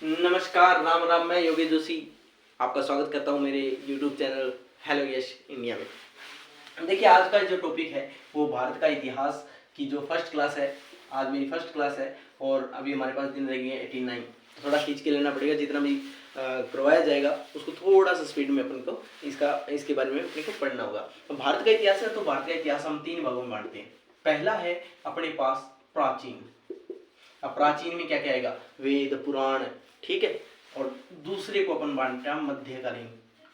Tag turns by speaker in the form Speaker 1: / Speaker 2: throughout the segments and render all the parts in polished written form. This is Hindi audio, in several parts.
Speaker 1: नमस्कार, राम राम। मैं योगेश जोशी आपका स्वागत करता हूं मेरे यूट्यूब चैनल हेलो यश इंडिया में। देखिए, आज का जो टॉपिक है वो भारत का इतिहास की जो फर्स्ट क्लास है। आज मेरी फर्स्ट क्लास है और अभी हमारे पास दिन रह गए हैं 89। तो थोड़ा खींच के लेना पड़ेगा, जितना भी करवाया जाएगा उसको थोड़ा सा स्पीड में अपन को इसके बारे में अपने को पढ़ना होगा। तो भारत का इतिहास है, तो भारत का इतिहास हम 3 भागों में बांटते हैं। पहला है अपने पास प्राचीन। अब प्राचीन में क्या क्या आएगा? वेद, पुराण, ठीक है। और दूसरे को अपन बांटते हैं मध्यकालीन।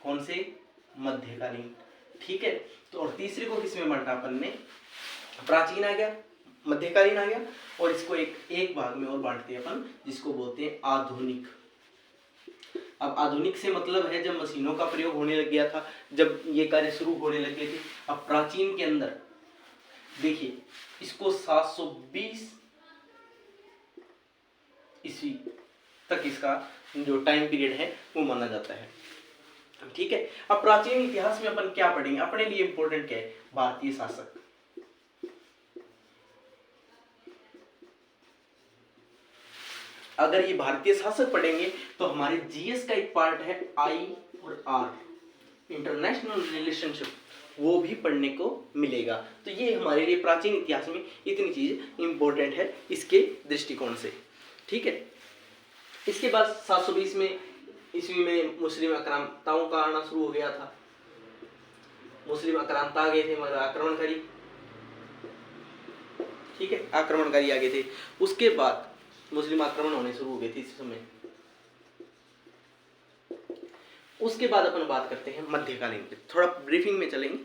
Speaker 1: कौन से? मध्यकालीन, ठीक है। तो और तीसरे को किसमें बांटा अपन ने? प्राचीन आ गया, मध्यकालीन आ गया, और इसको एक भाग में और बांटते हैं अपन, जिसको बोलते हैं आधुनिक। अब आधुनिक से मतलब है जब मशीनों का प्रयोग होने लग गया था, जब ये कार्य शुरू होने लग गए थे। अब प्राचीन के अंदर देखिए, इसको 720 ईस्वी तक इसका जो टाइम पीरियड है वो माना जाता है, ठीक है। अब प्राचीन इतिहास में अपन क्या पढ़ेंगे? अपने लिए इंपॉर्टेंट क्या है? भारतीय शासक। अगर ये भारतीय शासक पढ़ेंगे तो हमारे जीएस का एक पार्ट है आई और आर, इंटरनेशनल रिलेशनशिप, वो भी पढ़ने को मिलेगा। तो ये हमारे लिए प्राचीन इतिहास में इतनी चीज इंपॉर्टेंट है इसके दृष्टिकोण से, ठीक है। इसके बाद 720 में ईस्वी में मुस्लिम आक्रांताओं का आना शुरू हो गया था। मुस्लिम आक्रांता आ गए थे, मतलब आक्रमणकारी, ठीक है, आक्रमणकारी आ गए थे। उसके बाद मुस्लिम आक्रमण होने शुरू हो गए थे इस समय। उसके बाद अपन बात करते हैं मध्यकालीन पे, थोड़ा ब्रीफिंग में चलेंगे,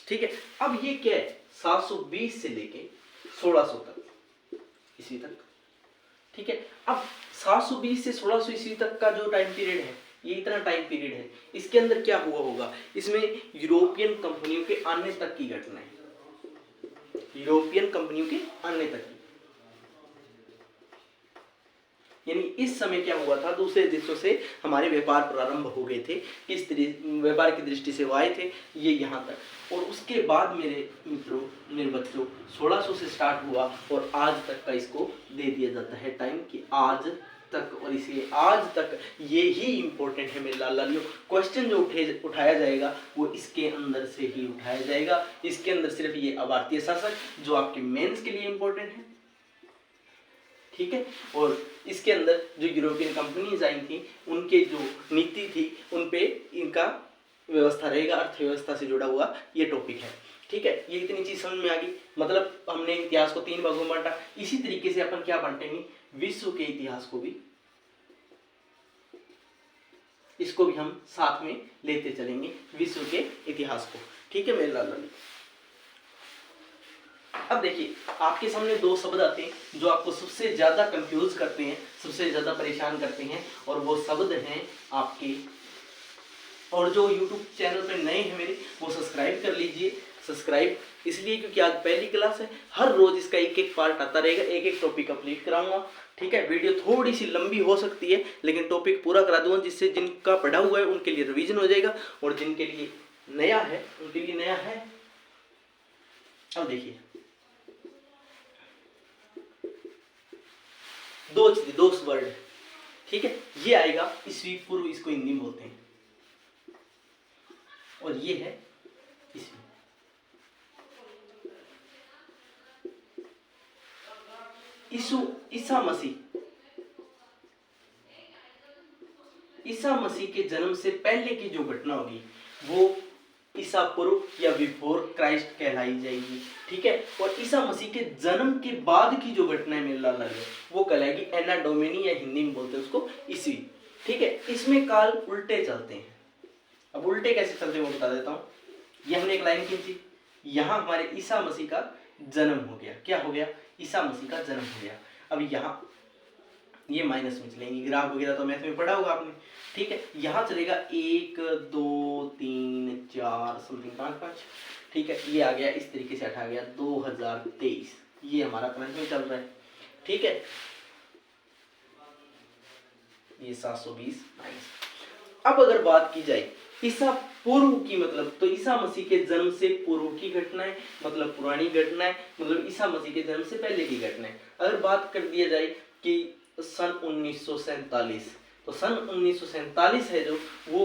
Speaker 1: ठीक है। अब ये क्या है? 720 से लेके 1600 तक ईस्वी तक, ठीक है। अब 720 से 1600 ईस्वी तक का जो टाइम पीरियड है, ये इतना टाइम पीरियड है, इसके अंदर क्या हुआ होगा? इसमें यूरोपियन कंपनियों के आने तक की घटना है, यूरोपियन कंपनियों के आने तक की। यानी इस समय क्या हुआ था? दूसरे देशों से हमारे व्यापार प्रारंभ हो गए थे, इस व्यापार की दृष्टि से वो आए थे ये यहाँ तक। और उसके बाद मेरे मित्रों, मेरे बच्चों, 1600 से स्टार्ट हुआ और आज तक का इसको दे दिया जाता है टाइम कि आज तक। और इसलिए आज तक ये ही इंपॉर्टेंट है मेरे लाल लालियों। क्वेश्चन जो उठाया जाएगा वो इसके अंदर से ही उठाया जाएगा। इसके अंदर सिर्फ ये भारतीय शासक जो आपके मेंस के लिए इंपॉर्टेंट है, ठीक है। और इसके अंदर जो यूरोपियन कंपनीज आई थी उनके जो नीति थी उन पे इनका व्यवस्था रहेगा, अर्थव्यवस्था से जुड़ा हुआ ये टॉपिक है, ठीक है। ये इतनी चीज समझ में आ गई। मतलब हमने इतिहास को 3 भागों में बांटा। इसी तरीके से अपन क्या बांटेंगे? विश्व के इतिहास को भी, इसको भी हम साथ में लेते चलेंगे, विश्व के इतिहास को, ठीक है मेरे लाल लाली। अब देखिए, आपके सामने 2 शब्द आते हैं जो आपको सबसे ज्यादा कंफ्यूज करते हैं, सबसे ज्यादा परेशान करते हैं, और वो शब्द हैं आपके। और जो YouTube चैनल पे नए हैं मेरे, वो सब्सक्राइब कर लीजिए। सब्सक्राइब इसलिए क्योंकि आज पहली क्लास है, हर रोज इसका एक एक पार्ट आता रहेगा, एक एक टॉपिक कंप्लीट कराऊंगा, ठीक है। वीडियो थोड़ी सी लंबी हो सकती है लेकिन टॉपिक पूरा करा दूंगा, जिससे जिनका पढ़ा हुआ है उनके लिए रिवीजन हो जाएगा, और जिनके लिए नया है उनके लिए नया है। अब देखिए, दो वर्ड, ठीक है। ये आएगा ईस्वी पूर्व, इसको हिंदी में बोलते हैं, और ये है ईस्वी। ईसा मसीह के जन्म से पहले की जो घटना होगी वो ईसा पूर्व या बिफोर क्राइस्ट कहलाई जाएगी, ठीक है। और ईसा मसीह के जन्म के बाद की जो घटना है मेरे लाल लाल, वो कहलाएगी एना डोमिनी, या हिंदी में बोलते हैं उसको ईस्वी, ठीक है। इसमें काल उल्टे चलते हैं। अब उल्टे कैसे चलते हैं वो बता देता हूँ। ये हमने एक लाइन खींची, यहाँ हमारे ईसा मसीह का जन्म हो गया। क्या हो गया? ईसा मसीह का जन्म हो गया। अब यहाँ ये माइनस में चलेंगे, ग्राफ वगैरह तो मैथ में पढ़ा होगा आपने, ठीक है। यहाँ चलेगा 1 2 3 4 समथिंग 5 ठीक है। ये आ गया, इस तरीके से हटा गया 2023, ये हमारा करंट में चल रहा है, ठीक है। ये 720 माइनस। अब अगर बात की जाए ईसा पूर्व की, मतलब तो ईसा मसीह के जन्म से पूर्व की घटना है, मतलब पुरानी घटना है, मतलब ईसा मसीह के जन्म से पहले की घटना है। अगर बात कर दिया जाए कि सन 1947 तो सन 1947 है जो वो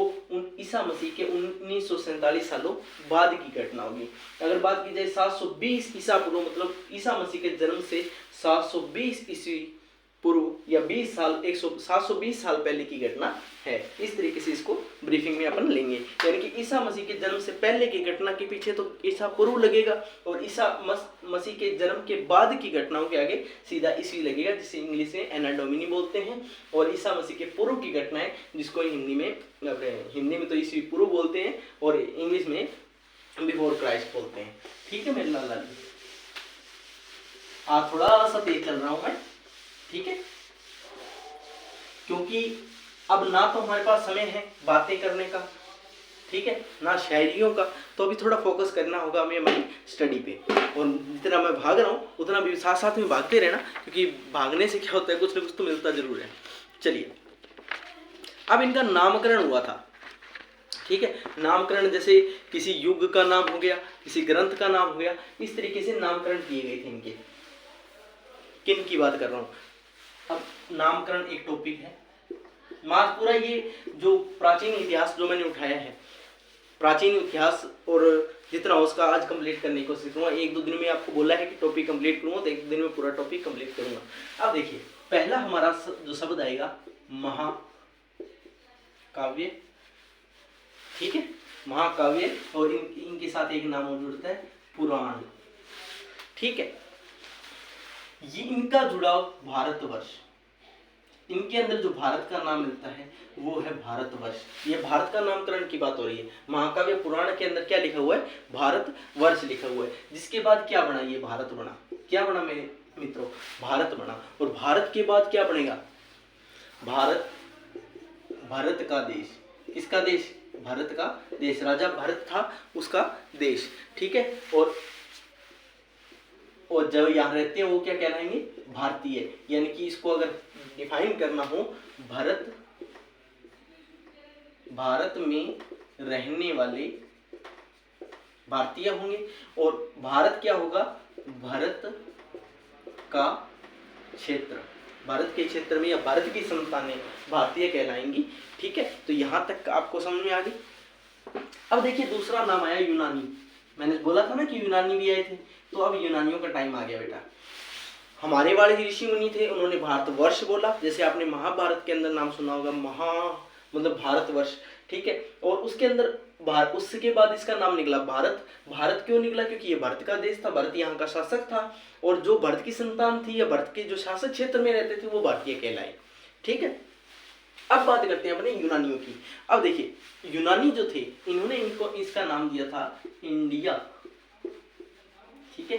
Speaker 1: ईसा मसीह के 1947 सालों बाद की घटना होगी। अगर बात की जाए 720 ईसा पूर्व, मतलब ईसा मसीह के जन्म से 720 ईस्वी पूर्व या 20 साल 720 साल पहले की घटना है। इस तरीके से इसको ब्रीफिंग में अपन लेंगे, यानी कि ईसा मसीह के जन्म से पहले की घटना के पीछे तो ईसा पूर्व लगेगा और ईसा मसीह के जन्म के बाद की घटनाओं के आगे सीधा ईस्वी लगेगा, जिसे इंग्लिश में एना डोमिनी बोलते हैं। और ईसा मसीह के पूर्व की घटनाएं जिसको हिंदी में तो ईस्वी पूर्व बोलते हैं और इंग्लिश में बिफोर क्राइस्ट बोलते हैं। ठीक है मेरे लाल, आज थोड़ा सा तेज चल रहा हूं मैं, ठीक है, क्योंकि अब ना तो हमारे पास समय है बातें करने का, ठीक है, ना शायरियों का, तो अभी थोड़ा फोकस करना होगा हमें हमारी स्टडी पे। और जितना मैं भाग रहा हूँ उतना भी साथ साथ में भागते रहना, क्योंकि भागने से क्या होता है, कुछ ना कुछ तो मिलता जरूर है। चलिए, अब इनका नामकरण हुआ था, ठीक है, नामकरण जैसे किसी युग का नाम हो गया, किसी ग्रंथ का नाम हो गया, इस तरीके से नामकरण किए गए थे इनके। किन की बात कर रहा हूँ, अब नामकरण एक टॉपिक है, मात्र पूरा ये जो प्राचीन इतिहास जो मैंने उठाया है, प्राचीन इतिहास और जितना हो उसका आज कंप्लीट करने की कोशिश करूँगा। 1-2 दिन में आपको बोला है कि टॉपिक कंप्लीट करूँगा, तो 1 दिन में पूरा टॉपिक कंप्लीट करूँगा। अब देखिए, पहला हमारा जो शब्द आएगा महाकाव्य, ठीक है, महाकाव्य, और इनके साथ एक नाम और जुड़ता है पुराण, ठीक है। ये इनका जुड़ाव भारतवर्ष, इनके अंदर जो भारत का नाम मिलता है वो है भारतवर्ष। ये भारत का नामकरण की बात हो रही है। महाकाव्य पुराण के अंदर क्या लिखा हुआ है, भारतवर्ष लिखा हुआ है। जिसके बाद क्या बना, ये भारत बना। क्या बना मेरे मित्रों, भारत बना। और भारत के बाद क्या बनेगा, भारत, भारत का देश। किसका देश, भारत का देश। राजा भरत था उसका देश, ठीक है। और जब यहाँ रहते हैं वो क्या कहलाएंगे, भारतीय। यानी कि इसको अगर डिफाइन करना हो, भारत में रहने वाले भारतीय होंगे। और भारत क्या होगा, भारत का क्षेत्र, भारत के क्षेत्र में या भारत की संतानें भारतीय कहलाएंगी, ठीक है। तो यहाँ तक आपको समझ में आ गई। अब देखिए, दूसरा नाम आया यूनानी। मैंने बोला था ना कि यूनानी भी आए थे, तो अब यूनानियों का टाइम आ गया बेटा। हमारे वाले ऋषि मुनि थे, उन्होंने भारतवर्ष बोला। जैसे आपने महाभारत के अंदर नाम सुना होगा, मतलब भारतवर्ष, ठीक है। और उसके अंदर उसके बाद इसका नाम निकला भारत। भारत क्यों निकला, क्योंकि ये भारत का देश था, भारत यहाँ का शासक था, और जो भारत की संतान थी या भारत के जो शासक क्षेत्र में रहते थे वो भारतीय कहलाए, ठीक है। अब बात करते हैं अपने यूनानियों की। अब देखिए, यूनानी जो थे इन्होंने इनको इसका नाम दिया था इंडिया, ठीक है।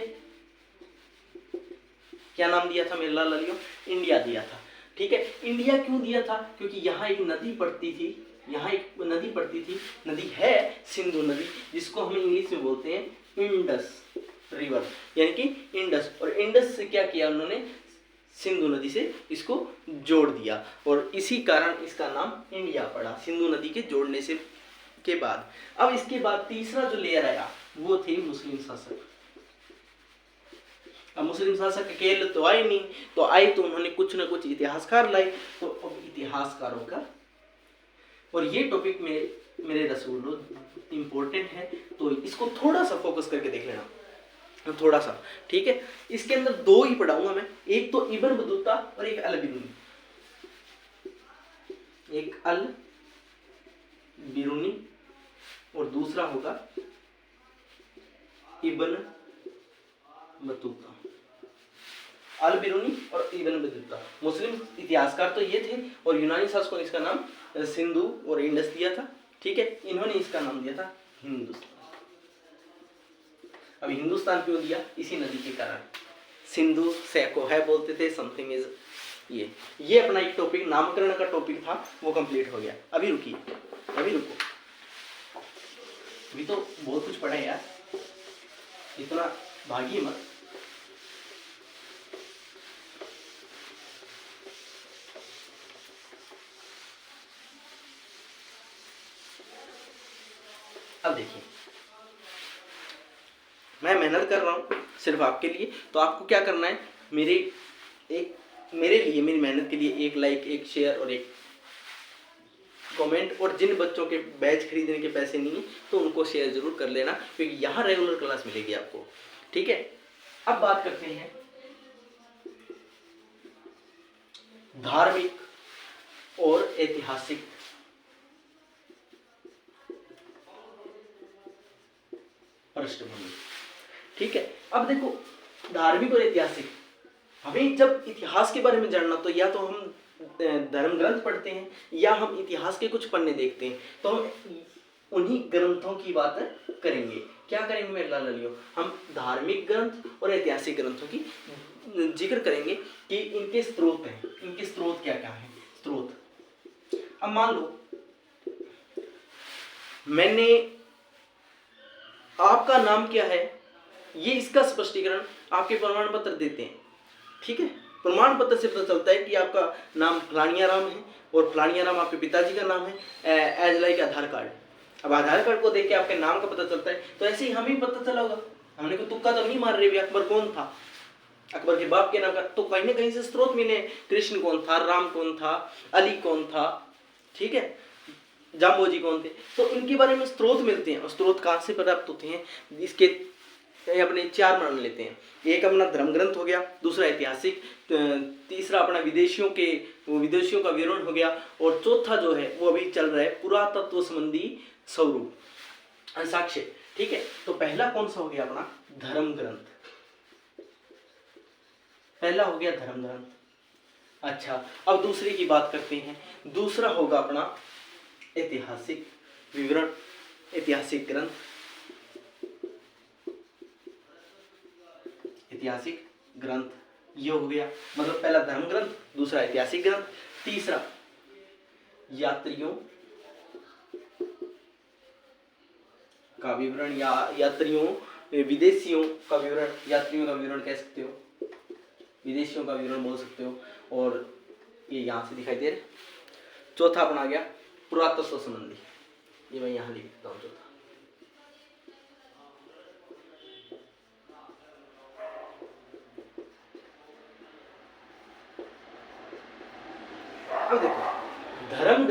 Speaker 1: क्या नाम दिया था मेरे लाल लालियों, इंडिया दिया था, ठीक है। इंडिया क्यों दिया था, क्योंकि यहाँ एक नदी पड़ती थी, यहाँ एक नदी पड़ती थी, नदी है सिंधु नदी, जिसको हम इंग्लिश में बोलते हैं इंडस रिवर, यानी कि इंडस। और इंडस से क्या किया उन्होंने, सिंधु नदी से इसको जोड़ दिया, और इसी कारण इसका नाम इंडिया पड़ा, सिंधु नदी के जोड़ने से के बाद। अब इसके बाद तीसरा जो लेयर आया वो थे मुस्लिम शासक। अब मुस्लिम शासक अकेले तो आए नहीं, तो आए तो उन्होंने कुछ ना कुछ इतिहासकार लाए। तो अब इतिहासकारों का, और ये टॉपिक में मेरे रसूलों इंपॉर्टेंट है, तो इसको थोड़ा सा फोकस करके देख लेना, थोड़ा सा, ठीक है। इसके अंदर 2 ही पढ़ाऊंगा मैं, एक तो इब्न बतूता और एक अल बिरूनी। एक अल बिरूनी और दूसरा होगा इब्न बतूता। अल बिरूनी और इब्न बतूता मुस्लिम इतिहासकार तो ये थे, और यूनानी शासकों ने इसका नाम सिंधु और इंडस दिया था, ठीक है। इन्होंने इसका नाम दिया था हिंदुस्तान। अब हिंदुस्तान क्यों दिया, इसी नदी के कारण, सिंधु से को है बोलते थे, समथिंग इज ये अपना एक टॉपिक, नामकरण का टॉपिक था, वो कंप्लीट हो गया। अभी रुकिए, अभी रुको, अभी तो बहुत कुछ पढ़ा है यार, इतना भागिए मत। अब देखिए, मैं मेहनत कर रहा हूँ सिर्फ आपके लिए, तो आपको क्या करना है, मेरे लिए, मेरी मेहनत के लिए एक लाइक, एक शेयर और एक कमेंट, और जिन बच्चों के बैच खरीदने के पैसे नहीं है तो उनको शेयर जरूर कर लेना, क्योंकि यहाँ रेगुलर क्लास मिलेगी आपको। ठीक है, अब बात करते हैं धार्मिक और ऐतिहासिक पृष्ठभूमि। ठीक है, अब देखो धार्मिक और ऐतिहासिक, हमें जब इतिहास के बारे में जानना तो या तो हम धर्म ग्रंथ पढ़ते हैं या हम इतिहास के कुछ पन्ने देखते हैं, तो हम उन्हीं ग्रंथों की बात करेंगे। क्या करेंगे मेरे लाल लालियों, हम धार्मिक ग्रंथ और ऐतिहासिक ग्रंथों की जिक्र करेंगे कि इनके स्रोत हैं, इनके स्रोत क्या क्या हैं। स्रोत, अब मान लो मैंने, आपका नाम क्या है, ये इसका स्पष्टीकरण आपके प्रमाण पत्र देते हैं। ठीक है, प्रमाण पत्र से पता चलता है कि आपका नाम फलानिया राम है और फलानिया राम आपके पिताजी का नाम है, एज लाइक आधार कार्ड। अब आधार कार्ड को देख के आपके नाम का पता चलता है, तो ऐसे ही हमें पता चला होगा। हमने को तुक्का तो नहीं मार रहे, अकबर कौन था, अकबर के बाप के नाम का तो कहीं ना कहीं से स्रोत मिले। कृष्ण कौन था, राम कौन था, अली कौन था, ठीक है, जाम्बोजी कौन थे, तो इनके बारे में स्रोत मिलते हैं। और स्रोत कहाँ से प्राप्त होते हैं, इसके अपने चार मान लेते हैं। एक अपना धर्म ग्रंथ हो गया, दूसरा ऐतिहासिक, तीसरा अपना विदेशियों का विवरण हो गया, और चौथा जो है वो अभी चल रहा है पुरातत्व संबंधी स्वरूप साक्ष्य। ठीक है, तो पहला कौन सा हो गया अपना धर्म ग्रंथ, पहला हो गया धर्म ग्रंथ। अच्छा, अब दूसरे की बात करते हैं, दूसरा होगा अपना ऐतिहासिक विवरण, ऐतिहासिक ग्रंथ, ऐतिहासिक ग्रंथ ये हो गया, मतलब पहला धर्म ग्रंथ, दूसरा ऐतिहासिक ग्रंथ, तीसरा यात्रियों का विवरण या यात्रियों विदेशियों का विवरण, यात्रियों का विवरण कह सकते हो, विदेशियों का विवरण बोल सकते हो, और ये यहाँ से दिखाई दे रहा है। चौथा अपना आ गया पुरातत्व संबंधी, ये मैं यहाँ लिख देता हूँ चौथा। अब देखो धर्म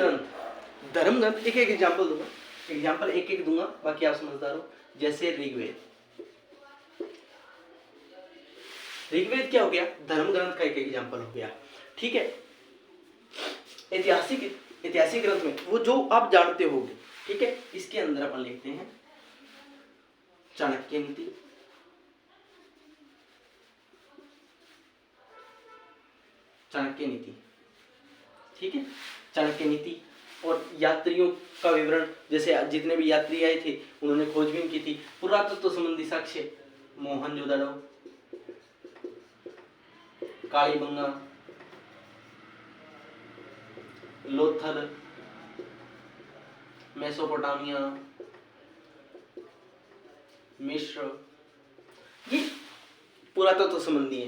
Speaker 1: ग्रंथ एक एक एग्जाम्पल दूंगा, एग्जाम्पल एक एक दूंगा, बाकी आप समझदार हो। जैसे ऋग्वेद क्या हो गया, धर्म ग्रंथ का एक एग्जाम्पल हो गया। ठीक है, ऐतिहासिक ग्रंथ में वो जो आप जानते होंगे। ठीक है, इसके अंदर अपन लिखते हैं चाणक्य नीति, चाणक्य नीति। ठीक है, चाणक्य नीति और यात्रियों का विवरण, जैसे जितने भी यात्री आए थे उन्होंने खोजबीन की थी। पुरातत्व संबंधी साक्ष्य, मोहनजोदड़ो, कालीबंगा, लोथल, मेसोपोटामिया, मिस्र, ये पुरातत्व संबंधी है।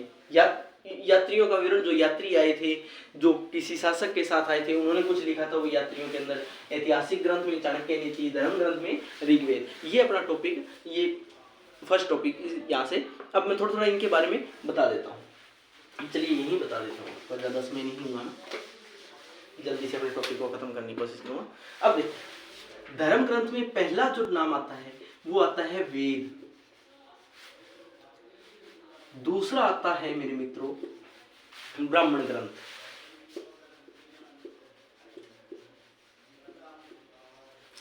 Speaker 1: यात्रियों का विवरण, जो यात्री आए थे, जो किसी शासक के साथ आए थे, उन्होंने कुछ लिखा था वो यात्रियों के अंदर। ऐतिहासिक ग्रंथ में चाणक्य नीति, धर्म ग्रंथ में ऋग्वेद। ये अपना टॉपिक, ये फर्स्ट टॉपिक यहाँ से। अब मैं थोड़ा थोड़ा इनके बारे में बता देता हूँ, चलिए यही बता देता हूँ, पर ज़्यादा समय नहीं हुआ ना, जल्दी से अपने टॉपिक को खत्म करने की कोशिश करूँगा। अब देखो धर्म ग्रंथ में पहला जो नाम आता है वो आता है वेद, दूसरा आता है मेरे मित्रों ब्राह्मण ग्रंथ।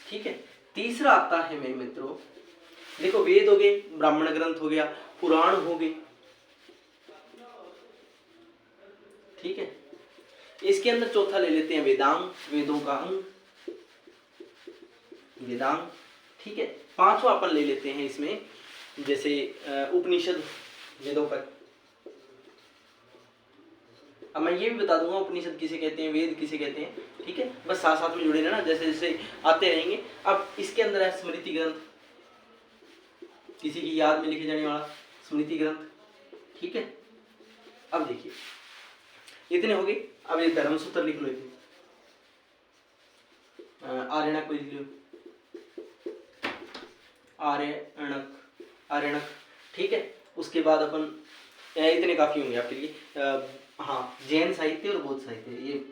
Speaker 1: ठीक है, तीसरा आता है मेरे मित्रों, देखो वेद हो गए, ब्राह्मण ग्रंथ हो गया, पुराण हो गए। ठीक है, इसके अंदर चौथा ले लेते हैं वेदांग, वेदों का अंग, वेदांग। ठीक है, पांचवा अपन ले लेते हैं इसमें, जैसे उपनिषद, वेदों का। अब मैं ये भी बता दूंगा उपनिषद किसे कहते हैं, वेद किसे कहते हैं। ठीक है, बस साथ साथ में जुड़े रहना, जैसे जैसे आते रहेंगे। अब इसके अंदर है स्मृति ग्रंथ, किसी की याद में लिखे जाने वाला स्मृति ग्रंथ। ठीक है, अब देखिए इतने हो गए। अब ये धर्मसूत्र लिख लो, आर्यणक लिख लो, आर्यणक। ठीक है, उसके बाद अपन इतने काफी होंगे आपके लिए। हाँ, जैन साहित्य और बौद्ध साहित्य,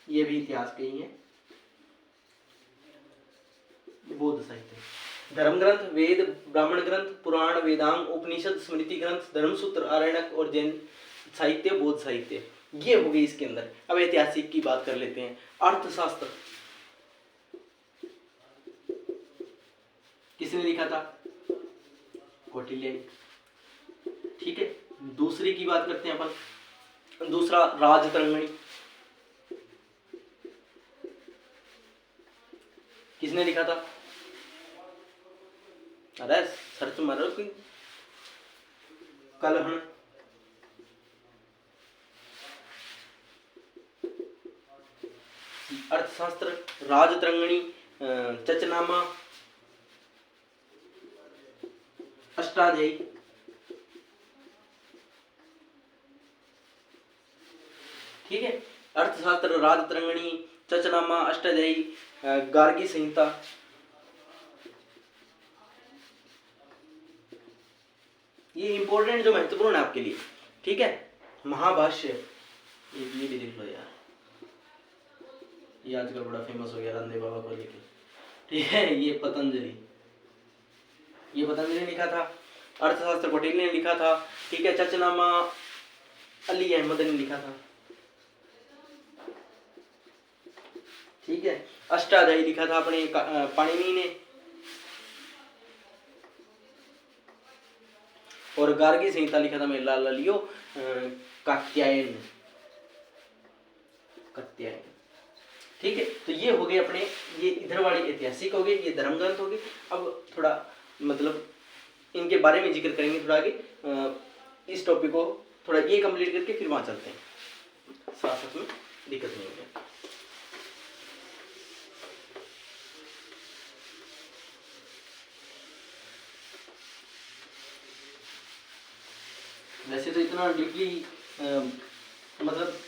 Speaker 1: ये भी इतिहास के ही है। बौद्ध साहित्य। धर्म ग्रंथ वेद, ब्राह्मण ग्रंथ, पुराण, वेदांग, उपनिषद, स्मृति ग्रंथ, धर्मसूत्र, आरण्यक और जैन साहित्य, बौद्ध साहित्य, ये हो गई इसके अंदर। अब ऐतिहासिक की बात कर लेते हैं। अर्थशास्त्र किसने लिखा था? कौटिल्य ने। ठीक है, दूसरी की बात करते हैं अपन। दूसरा राजतरंगिणी किसने लिखा था? अरे सर्च मारो कि कलहण। अर्थशास्त्र, राजतरंगिणी, चचनामा, अष्टाध्यायी। ठीक है, अर्थशास्त्र, राजतरंगिणी, चचनामा, अष्टाध्यायी, गार्गी संहिता, ये इंपॉर्टेंट जो महत्वपूर्ण है आपके लिए। ठीक है, महाभाष्य, ये भी लिख लो यार, ये आजकल बड़ा फेमस हो गया रामदेव बाबा को लेके। ठीक है, ये पतंजलि ने लिखा था। अर्थशास्त्र कौटिल्य ने लिखा था। ठीक है, चचनामा अली अहमद ने लिखा था। ठीक है, अष्टाध्यायी लिखा था अपने पाणिनि ने, और गार्गी संहिता लिखा था मेरे लाला लियो कात्यायन। ठीक है, तो ये हो गए अपने, ये इधर वाले ऐतिहासिक हो गए, ये धर्म ग्रंथ हो गए। अब थोड़ा मतलब इनके बारे में जिक्र करेंगे थोड़ा आगे। इस टॉपिक को थोड़ा ये कंप्लीट करके फिर वहां चलते हैं, साथ साथ में दिक्कत नहीं होगी। वैसे तो इतना डीपली मतलब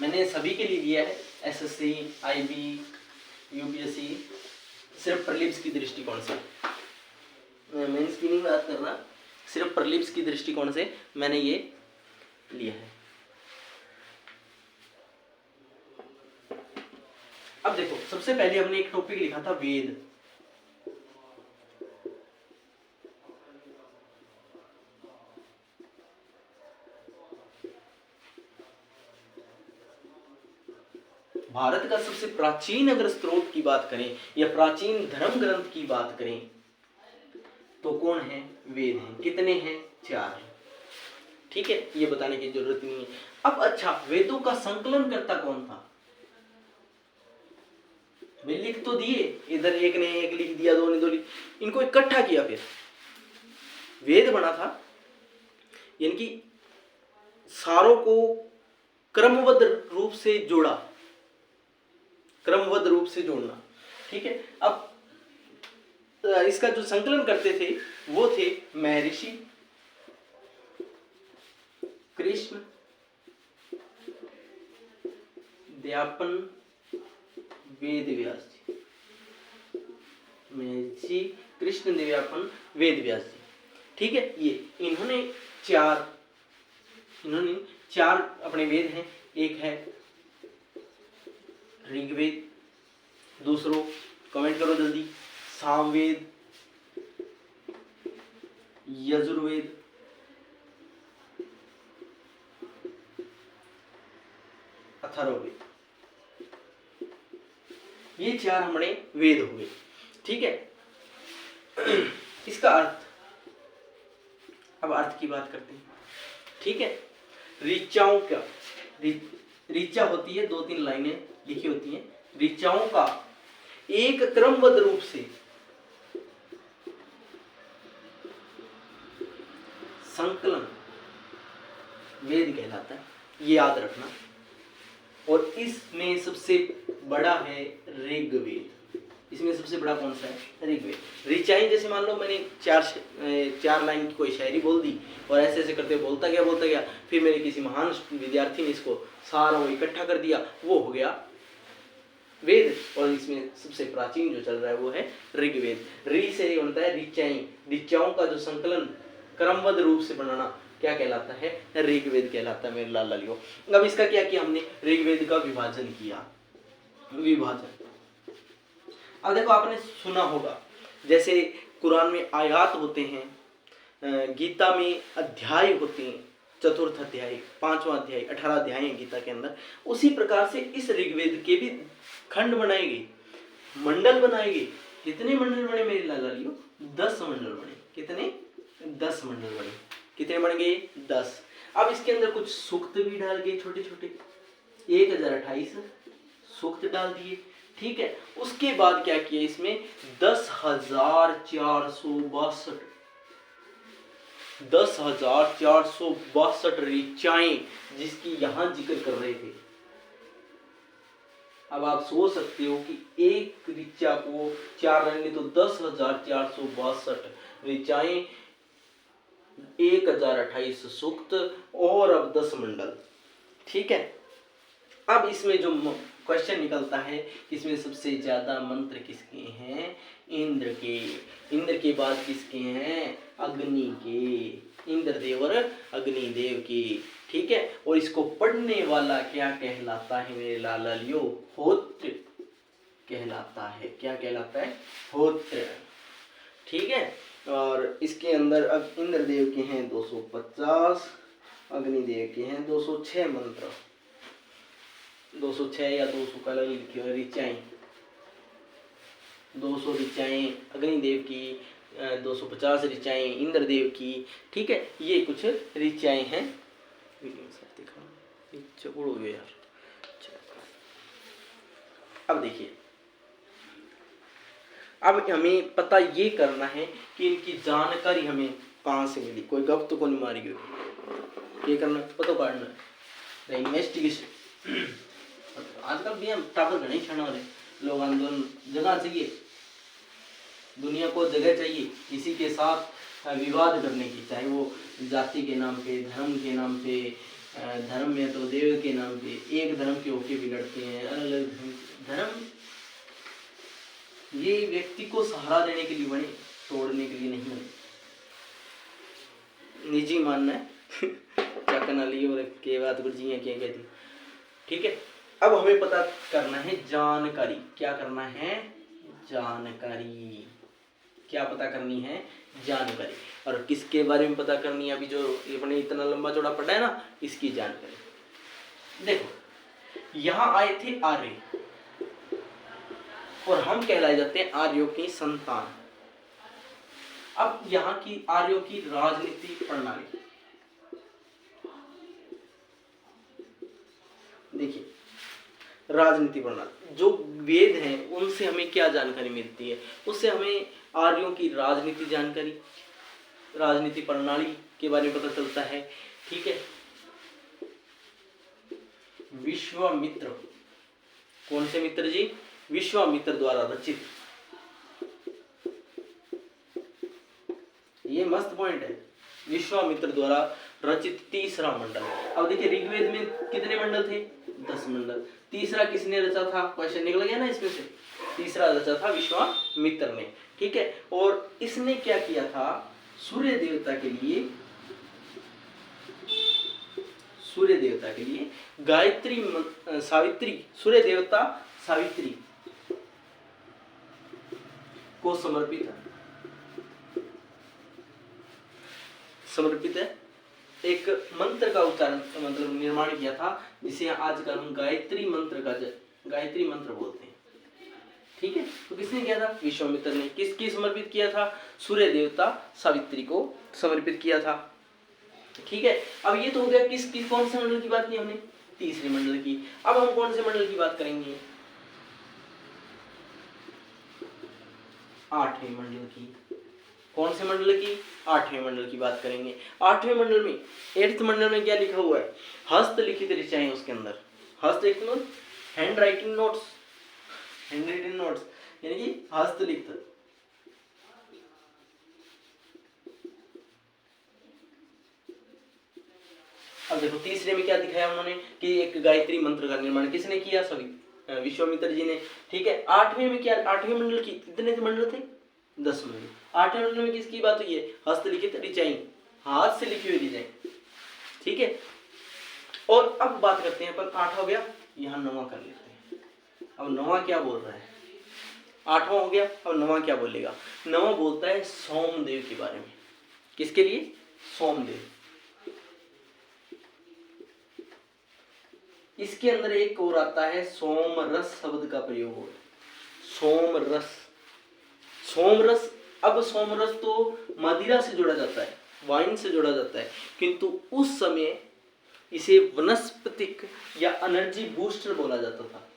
Speaker 1: मैंने सभी के लिए दिया है, एसएससी, आईबी, यूपीएससी, सिर्फ प्रीलिम्स की दृष्टिकोण से, मेंस की नहीं बात कर रहा, सिर्फ प्रीलिम्स की दृष्टिकोण से मैंने ये लिया है। अब देखो, सबसे पहले हमने एक टॉपिक लिखा था वेद। भारत का सबसे प्राचीन अगर स्रोत की बात करें या प्राचीन धर्म ग्रंथ की बात करें तो कौन है? वेद हैं। कितने हैं? 4 हैं। ठीक है, ये बताने की जरूरत नहीं है। अब अच्छा, वेदों का संकलन करता कौन था? वे लिख तो दिए, इधर एक ने एक लिख दिया, दो ने दो लिख, इनको इकट्ठा किया, फिर वेद बना था। यानी कि सारों को क्रमबद्ध रूप से जोड़ा, क्रमबद्ध रूप से जोड़ना। ठीक है, अब इसका जो संकलन करते थे वो थे महर्षि कृष्ण दयापन वेद व्यास जी। महर्षि कृष्ण दयापन वेद व्यास जी। ठीक है, ये इन्होंने चार अपने वेद हैं। एक है ऋग्वेद, दूसरो कमेंट करो जल्दी, सामवेद, यजुर्वेद, अथर्ववेद। ये 4 हमारे वेद हो गए। ठीक है, इसका अर्थ, अब अर्थ की बात करते हैं। ठीक है, ऋचाओं का, ऋचा होती है 2-3 लाइनें लिखी होती हैं, ऋचाओं का एक क्रमबद्ध रूप से संकलन वेद कहलाता है, ये याद रखना। और इसमें सबसे बड़ा है ऋग्वेद। इसमें सबसे बड़ा कौन सा है? ऋग्वेद। ऋचाएं, जैसे मान लो मैंने 4 लाइन की कोई शायरी बोल दी और ऐसे ऐसे करते बोलता गया, फिर मेरे किसी महान विद्यार्थी ने इसको सारा वो इकट्ठा कर दिया, वो हो गया वेद। और इसमें सबसे प्राचीन जो चल रहा है वो है ऋग्वेद। ऋ से बनता है ऋचाएं, ऋचाओं का जो संकलन क्रमबद्ध रूप से बनाना क्या कहलाता है? ऋग्वेद कहलाता है मेरे लाल लालियों। अब इसका क्या किया हमने? ऋग्वेद का विभाजन किया, विभाजन। अब देखो आपने सुना होगा, जैसे कुरान में आयत होते हैं, गीता में अध्याय होते हैं, चतुर्थ अध्याय, पांचवा अध्याय, 18 अध्याय है गीता के अंदर। उसी प्रकार से इस ऋग्वेद के भी खंड बनाए गए, मंडल बनाए गए। कितने मंडल बने मेरे लालियो? 10 मंडल बने। कितने? 10 मंडल बने। कितने बन गए? 10। अब इसके अंदर कुछ सूक्त भी डाल गए छोटे छोटे, 1028 सूक्त डाल दिए। ठीक है, उसके बाद क्या किया इसमें? 10,462 ऋचाएं जिसकी यहां जिक्र कर रहे थे। अब आप सोच सकते हो कि एक ऋचा को 4 रहेंगे तो 10,462 ऋचाएं, 1028 सूक्त और अब 10 मंडल। ठीक है, अब इसमें जो क्वेश्चन निकलता है कि इसमें सबसे ज्यादा मंत्र किसके हैं? इंद्र के। इंद्र के बाद किसके हैं? अग्नि के। इंद्रदेव और अग्निदेव की। ठीक है, और इसको पढ़ने वाला क्या कहलाता है मेरे लालियो? होत्र कहलाता है। क्या कहलाता है? होत्र। ठीक है, और इसके अंदर अब इंद्रदेव के हैं 250, अग्निदेव के हैं 206 मंत्र, 206 या 200 का अलग लिखी हुई ऋचाएं, 200 ऋचाएं अग्निदेव की, 250 ऋचाएं इंद्रदेव की। ठीक है, ये कुछ ऋचाएं हैं। यार, अब देखिए, अब हमें पता ये करना है कि इनकी जानकारी हमें कहाँ से मिली। कोई गप तो को नहीं मारी गई। ये करना पता काटना है, इन्वेस्टिगेशन। आजकल भी हम टावर नहीं छाना रहे लोग, आंदोलन जगह चाहिए, दुनिया को जगह चाहिए किसी के साथ विवाद करने की, चाहे वो जाति के नाम पे, धर्म के नाम पे, धर्म में तो देव के नाम पे, एक धर्म के होके भी लड़ते हैं, अलग अलग धर्म। ये व्यक्ति को सहारा देने के लिए बने, तोड़ने के लिए नहीं बने। निजी मानना है क्या करना लिए और के बात गुरु जी क्या कहती। ठीक है, अब हमें पता करना है जानकारी। क्या करना है? जानकारी। क्या पता करनी है? जानकारी। और किसके बारे में पता करनी है? अभी जो अपने इतना लंबा चौड़ा पढ़ा है ना, इसकी जानकारी। देखो, यहां आए थे आर्य, और हम कहलाए जाते हैं आर्यों की संतान। अब यहाँ की आर्यों की राजनीति प्रणाली देखिए, राजनीति प्रणाली, जो वेद हैं उनसे हमें क्या जानकारी मिलती है? उससे हमें आर्यों की राजनीति जानकारी, राजनीति प्रणाली के बारे में पता चलता है। ठीक है, विश्वामित्र, कौन से मित्र जी? विश्वामित्र द्वारा रचित, ये मस्त पॉइंट है, विश्वामित्र द्वारा रचित तीसरा मंडल। अब देखिए, ऋग्वेद में कितने मंडल थे? 10 मंडल। तीसरा किसने रचा था? क्वेश्चन निकल गया ना इसमें से। तीसरा रचा था विश्वामित्र ने। ठीक है, और इसने क्या किया था? सूर्य देवता के लिए, सूर्य देवता के लिए गायत्री सावित्री, सूर्य देवता सावित्री को समर्पित है एक मंत्र का उच्चारण, मतलब निर्माण किया था, जिसे आजकल हम गायत्री मंत्र बोलते हैं। ठीक है, तो किसने किया था? विश्वामित्र ने। किसकी समर्पित किया था? सूर्य देवता सावित्री को समर्पित किया था। ठीक है, अब ये तो हो गया किस कौन से मंडल की बात की हमने? तीसरे मंडल की। अब हम कौन से मंडल की बात करेंगे? 8वें मंडल की। कौन से मंडल की? 8वें मंडल की बात करेंगे। 8वें मंडल में, 8th मंडल में क्या लिखा हुआ है? हस्तलिखित ऋचाएं। उसके अंदर हस्तलिखित notes, hand writing notes, hand written notes, यानी कि हस्तलिखित। अब देखो, तीसरे में क्या दिखाया उन्होंने कि एक गायत्री मंत्र का निर्माण किसने किया? विश्वामित्र जी ने। ठीक है, 8वें में क्या? 8वें मंडल की कितने मंडल थे? 10 मंडल। 8वें मंडल में किसकी बात हुई है? हस्तलिखित ऋचाएं, हाथ से लिखी हुई ऋचाएं। ठीक है, और अब बात करते हैं अपन, 8 हो गया, यहाँ 9वां कर लेते हैं। अब 9वां क्या बोल रहा है? 8वां हो गया। अब 9वां क्या बोलेगा? 9वां बोलता है सोमदेव के बारे में। किसके लिए? सोमदेव। इसके अंदर एक और आता है सोमरस शब्द का प्रयोग हो। सोमरस, सोमरस। अब सोमरस तो मदिरा से जोड़ा जाता है, वाइन से जोड़ा जाता है, किंतु उस समय इसे वनस्पतिक या एनर्जी बूस्टर बोला जाता था।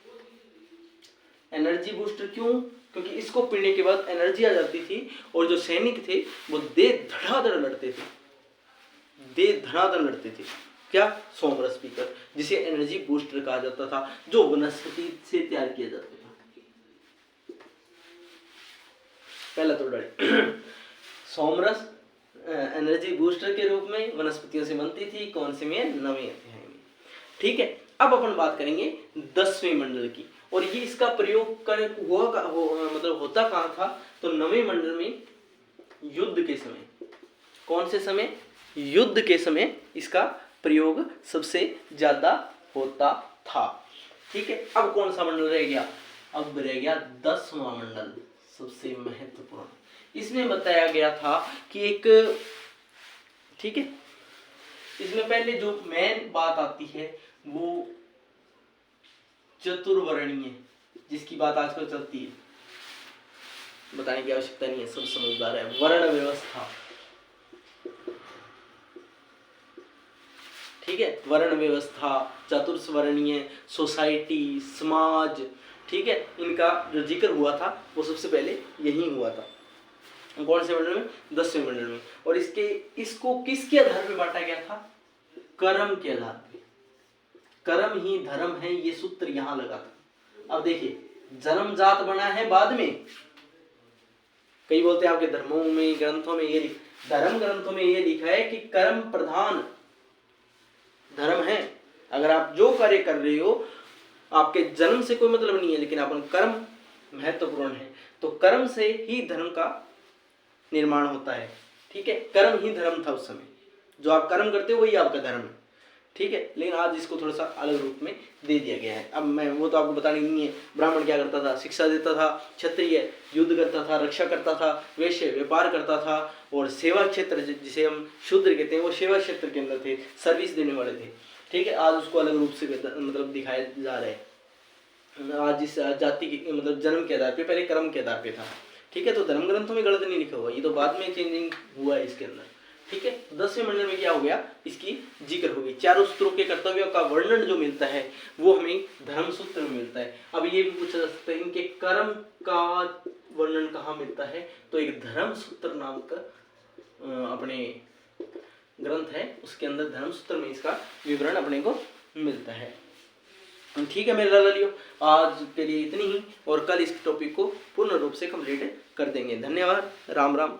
Speaker 1: एनर्जी बूस्टर क्यों? क्योंकि इसको पीने के बाद एनर्जी आ जाती थी और जो सैनिक थे वो दे धड़ाधड़ लड़ते थे, दे धड़ाधड़ लड़ते थे। क्या? सोमरस पीकर, जिसे एनर्जी बूस्टर कहा जाता था, जो वनस्पति से तैयार किया जाता था। पहला तो डरे सोमरस एनर्जी बूस्टर के रूप में वनस्पतियों से बनती थी। कौन से में? 9वें अध्याय में। ठीक है, अब अपन बात करेंगे 10वें मंडल की। और ये इसका प्रयोग कर मतलब होता कहाँ था? तो 9वें मंडल में युद्ध के समय। कौन से समय? युद्ध के समय इसका प्रयोग सबसे ज्यादा होता था। ठीक है, अब कौन सा मंडल रह गया? अब रह गया 10वां मंडल, सबसे महत्वपूर्ण। इसमें बताया गया था कि एक, ठीक है, इसमें पहले जो मेन बात आती है वो चतुर्वर्णीय, जिसकी बात आजकल चलती है, बताने की आवश्यकता नहीं है, सब समझदार है। वर्ण व्यवस्था, ठीक है, वर्ण व्यवस्था, चतुर्वर्णीय, सोसाइटी, समाज, ठीक है, इनका जो जिक्र हुआ था वो सबसे पहले यही हुआ था। कौन से मंडल में? 10वें मंडल में। और इसको किसके आधार पर बांटा गया था? कर्म के आधार पे। कर्म ही धर्म है, ये सूत्र यहां लगा था। अब देखिए, जन्म जात बना है बाद में। कई बोलते हैं आपके धर्मों में, ग्रंथों में ये धर्म ग्रंथों में ये लिखा है कि कर्म प्रधान धर्म है। अगर आप जो कार्य कर रहे हो, आपके जन्म से कोई मतलब नहीं है, लेकिन अपन कर्म महत्वपूर्ण है, तो कर्म से ही धर्म का निर्माण होता है। ठीक है, कर्म ही धर्म था उस समय, जो आप कर्म करते हो वही आपका धर्म है। ठीक है, लेकिन आज इसको थोड़ा सा अलग रूप में दे दिया गया है। अब मैं वो तो आपको बतानी नहीं है। ब्राह्मण क्या करता था? शिक्षा देता था, क्षत्रिय युद्ध करता था, रक्षा करता था, वैश्य व्यापार करता था, और सेवा क्षेत्र जिसे हम शूद्र कहते हैं वो सेवा क्षेत्र के अंदर थे, सर्विस देने वाले थे। ठीक है, आज उसको अलग रूप से मतलब दिखाया जा रहा है। आज जिस जाति की मतलब जन्म के आधार पे, पहले कर्म के आधार पे था। ठीक है, तो धर्म ग्रंथों में गलत नहीं लिखा हुआ, ये तो बाद में चेंजिंग हुआ है इसके अंदर। ठीक है, 10वें मंडल में क्या हो गया? इसकी जिक्र होगी। चारों सूत्रों के कर्तव्यों का वर्णन जो मिलता है वो हमें धर्म सूत्र में मिलता है। अब ये भी पूछा जा सकता है इनके कर्म का वर्णन कहाँ मिलता है? तो एक धर्म सूत्र नाम का अपने ग्रंथ है, उसके अंदर धर्म सूत्र में इसका विवरण अपने को मिलता है। ठीक है मेरे लालियो, आज के लिए इतनी ही, और कल इस टॉपिक को पूर्ण रूप से कंप्लीट कर देंगे। धन्यवाद, राम राम।